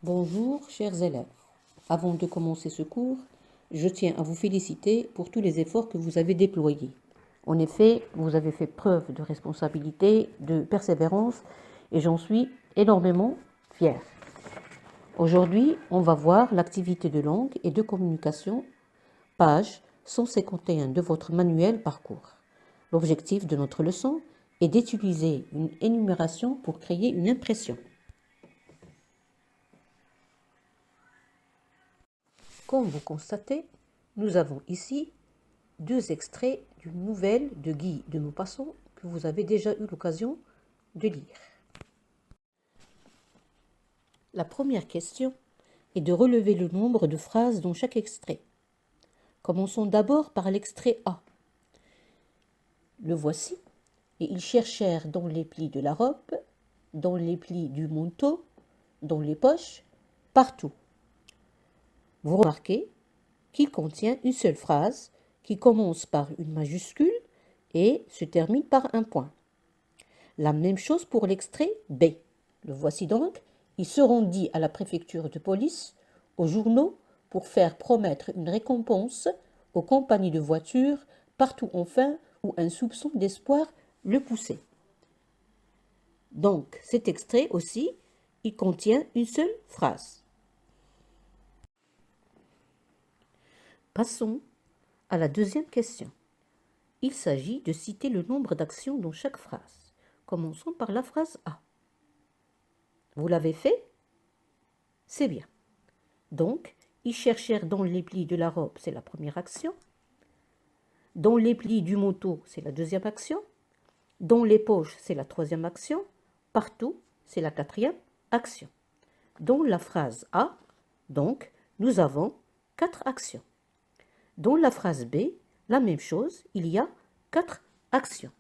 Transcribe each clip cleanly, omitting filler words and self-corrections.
Bonjour, chers élèves. Avant de commencer ce cours, je tiens à vous féliciter pour tous les efforts que vous avez déployés. En effet, vous avez fait preuve de responsabilité, de persévérance, et j'en suis énormément fière. Aujourd'hui, on va voir l'activité de langue et de communication, page 151 de votre manuel parcours. L'objectif de notre leçon est d'utiliser une énumération pour créer une impression. Comme vous constatez, nous avons ici deux extraits d'une nouvelle de Guy de Maupassant que vous avez déjà eu l'occasion de lire. La première question est de relever le nombre de phrases dans chaque extrait. Commençons d'abord par l'extrait A. Le voici, et ils cherchèrent dans les plis de la robe, dans les plis du manteau, dans les poches, partout. Vous remarquez qu'il contient une seule phrase qui commence par une majuscule et se termine par un point. La même chose pour l'extrait B. Le voici donc. Ils seront dit à la préfecture de police, aux journaux, pour faire promettre une récompense aux compagnies de voitures, partout enfin où un soupçon d'espoir le poussait. Donc, cet extrait aussi, il contient une seule phrase. Passons à la deuxième question. Il s'agit de citer le nombre d'actions dans chaque phrase. Commençons par la phrase A. Vous l'avez fait? C'est bien. Donc, ils cherchèrent dans les plis de la robe, c'est la première action. Dans les plis du manteau, c'est la deuxième action. Dans les poches, c'est la troisième action. Partout, c'est la quatrième action. Dans la phrase A, donc, nous avons 4 actions. Dans la phrase B, la même chose, il y a 4 actions.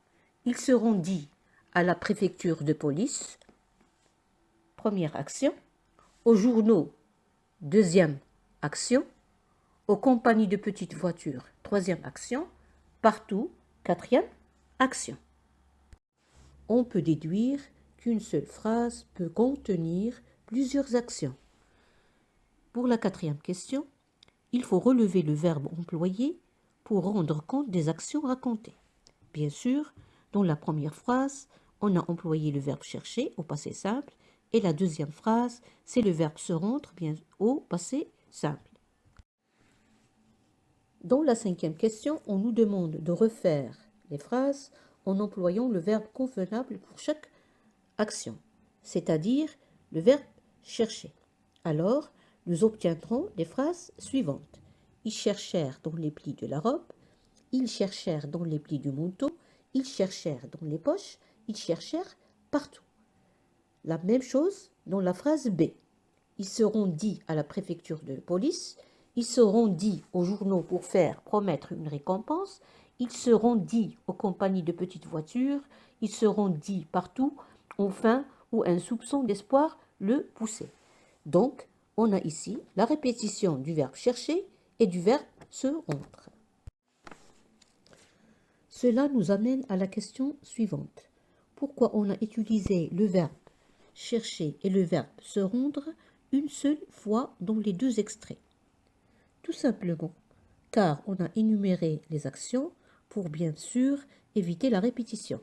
Ils seront dit à la préfecture de police, première action, aux journaux, deuxième action, aux compagnies de petites voitures, troisième action, partout, quatrième action. On peut déduire qu'une seule phrase peut contenir plusieurs actions. Pour la quatrième question, il faut relever le verbe employé pour rendre compte des actions racontées. Bien sûr, dans la première phrase, on a employé le verbe chercher au passé simple et la deuxième phrase, c'est le verbe se rendre bien au passé simple. Dans la cinquième question, on nous demande de refaire les phrases en employant le verbe convenable pour chaque action, c'est-à-dire le verbe chercher. Alors, nous obtiendrons les phrases suivantes. Ils cherchèrent dans les plis de la robe, ils cherchèrent dans les plis du manteau, ils cherchèrent dans les poches, ils cherchèrent partout. La même chose dans la phrase B. Ils seront dit à la préfecture de police, ils seront dit aux journaux pour faire promettre une récompense, ils seront dit aux compagnies de petites voitures, ils seront dit partout, enfin où un soupçon d'espoir le poussait. Donc, on a ici la répétition du verbe chercher et du verbe se rendre. Cela nous amène à la question suivante. Pourquoi on a utilisé le verbe chercher et le verbe se rendre une seule fois dans les deux extraits? Tout simplement car on a énuméré les actions pour bien sûr éviter la répétition.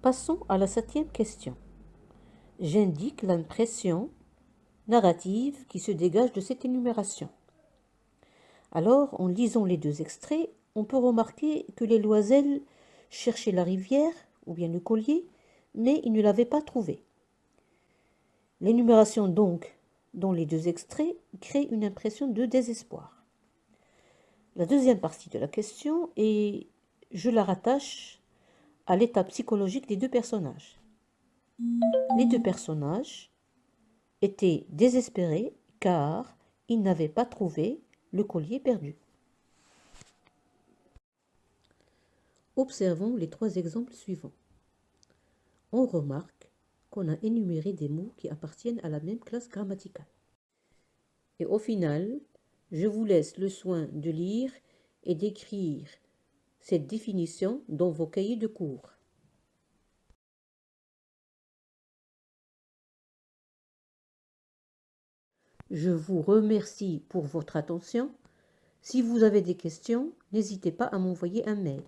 Passons à la septième question. J'indique l'impression narrative qui se dégage de cette énumération. Alors, en lisant les deux extraits, on peut remarquer que les Loisel cherchaient la rivière ou bien le collier, mais ils ne l'avaient pas trouvé. L'énumération donc dans les deux extraits crée une impression de désespoir. La deuxième partie de la question est, je la rattache à l'état psychologique des deux personnages. Les deux personnages étaient désespérés car ils n'avaient pas trouvé le collier perdu. Observons les 3 exemples suivants. On remarque qu'on a énuméré des mots qui appartiennent à la même classe grammaticale. Et au final, je vous laisse le soin de lire et d'écrire cette définition dans vos cahiers de cours. Je vous remercie pour votre attention. Si vous avez des questions, n'hésitez pas à m'envoyer un mail.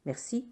Merci.